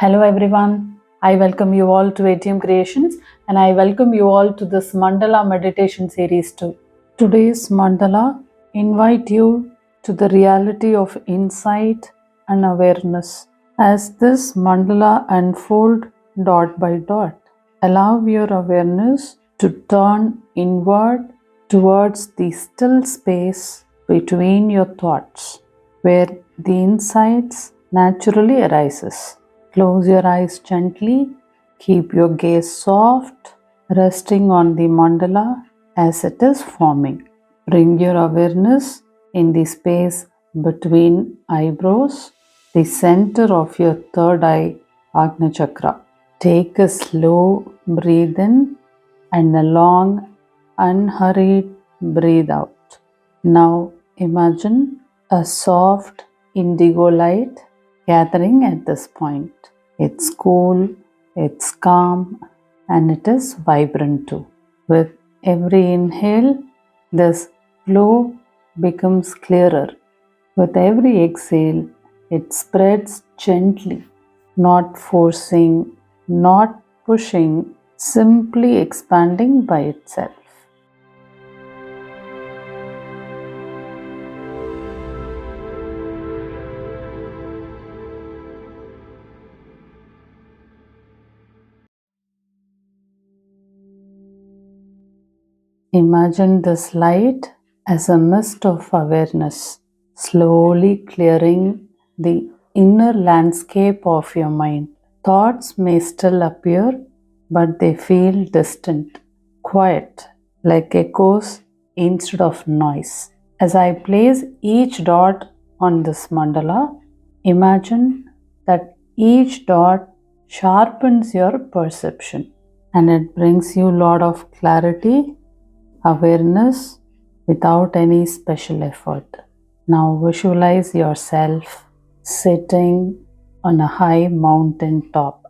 Hello everyone, I welcome you all to ATM Creations and I welcome you all to this Mandala meditation series too. Today's Mandala invite you to the reality of insight and awareness. As this Mandala unfold dot by dot, allow your awareness to turn inward towards the still space between your thoughts, where the insights naturally arises. Close your eyes gently, keep your gaze soft, resting on the mandala as it is forming. Bring your awareness in the space between eyebrows, the center of your third eye, Ajna Chakra. Take a slow breathe in and a long, unhurried breathe out. Now imagine a soft indigo light gathering at this point. It's cool, it's calm, and it is vibrant too. With every inhale, this flow becomes clearer. With every exhale, it spreads gently, not forcing, not pushing, simply expanding by itself. Imagine this light as a mist of awareness, slowly clearing the inner landscape of your mind. Thoughts may still appear, but they feel distant, quiet, like echoes instead of noise. As I place each dot on this mandala, imagine that each dot sharpens your perception and it brings you a lot of clarity, awareness without any special effort. Now visualize yourself sitting on a high mountain top.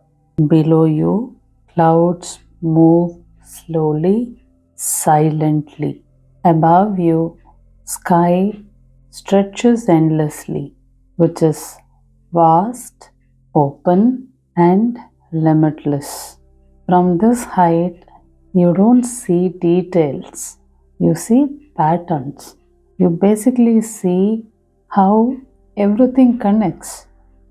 Below you, clouds move slowly, silently. Above you, sky stretches endlessly, which is vast, open, and limitless. From this height, you don't see details, you see patterns. You basically see how everything connects.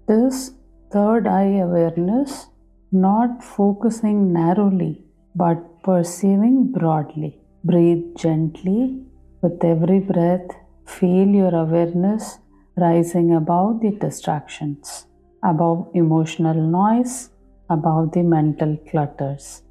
This third eye awareness, not focusing narrowly but perceiving broadly. Breathe gently. With every breath, feel your awareness rising above the distractions, above emotional noise, above the mental clutters.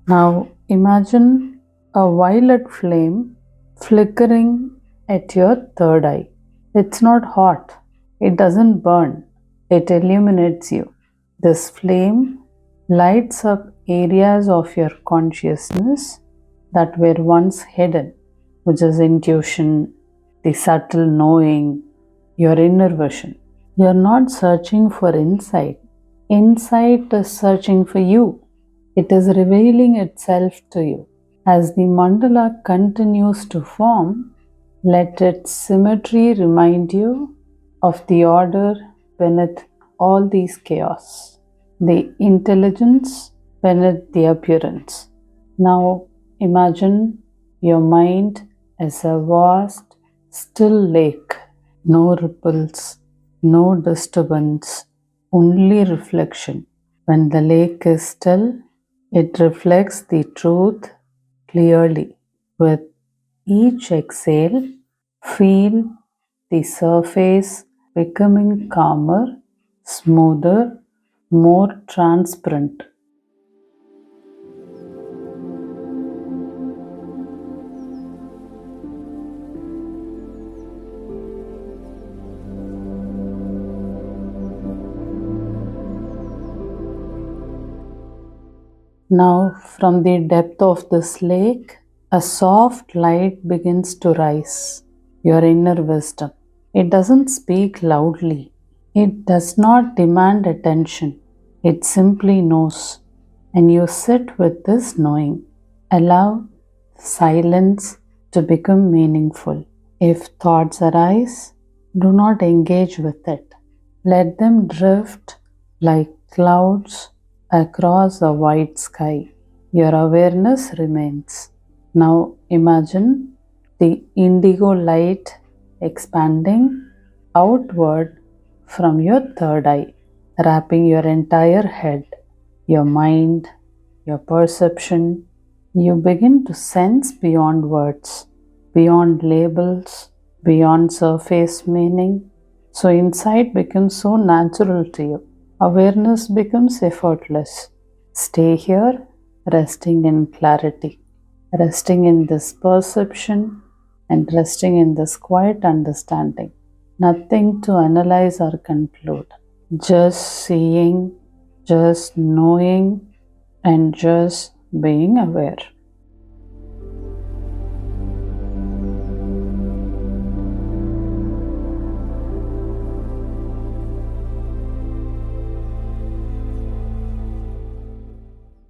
Now imagine a violet flame flickering at your third eye. It's not hot, it doesn't burn, it illuminates you. This flame lights up areas of your consciousness that were once hidden, which is intuition, the subtle knowing, your inner vision. You're not searching for insight. Insight is searching for you. It is revealing itself to you. As the mandala continues to form, let its symmetry remind you of the order beneath all these chaos, the intelligence beneath the appearance. Now imagine your mind as a vast, still lake, no ripples, no disturbance, only reflection. When the lake is still, it reflects the truth clearly. With each exhale, feel the surface becoming calmer, smoother, more transparent. Now, from the depth of this lake, a soft light begins to rise, your inner wisdom. It doesn't speak loudly, it does not demand attention, it simply knows. and you sit with this knowing. Allow silence to become meaningful. If thoughts arise, do not engage with it. Let them drift like clouds across a white sky. Your awareness remains. Now imagine the indigo light expanding outward from your third eye, wrapping your entire head, your mind, your perception. You begin to sense beyond words, beyond labels, beyond surface meaning. So insight becomes so natural to you. Awareness becomes effortless. Stay here, resting in clarity, resting in this perception, and resting in this quiet understanding. Nothing to analyze or conclude. Just seeing, just knowing, and just being aware.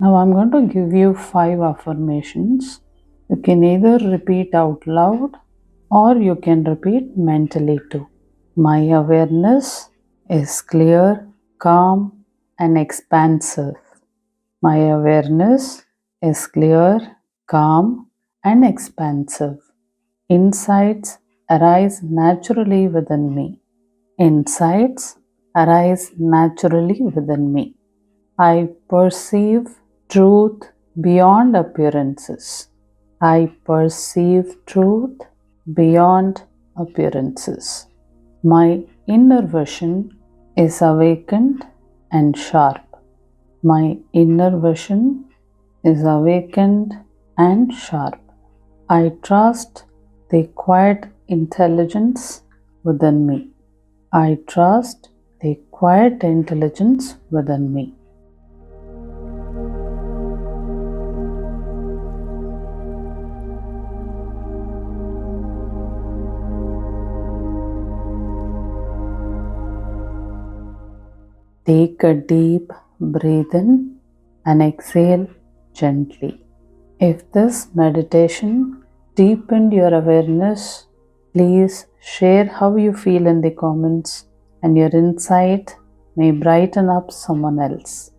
Now I'm going to give you 5 affirmations. You can either repeat out loud or you can repeat mentally too. My awareness is clear, calm, and expansive. My awareness is clear, calm, and expansive. Insights arise naturally within me. Insights arise naturally within me. I perceive truth beyond appearances. I perceive truth beyond appearances. My inner vision is awakened and sharp. My inner vision is awakened and sharp. I trust the quiet intelligence within me. I trust the quiet intelligence within me. Take a deep breath in and exhale gently. If this meditation deepened your awareness, please share how you feel in the comments, and your insight may brighten up someone else.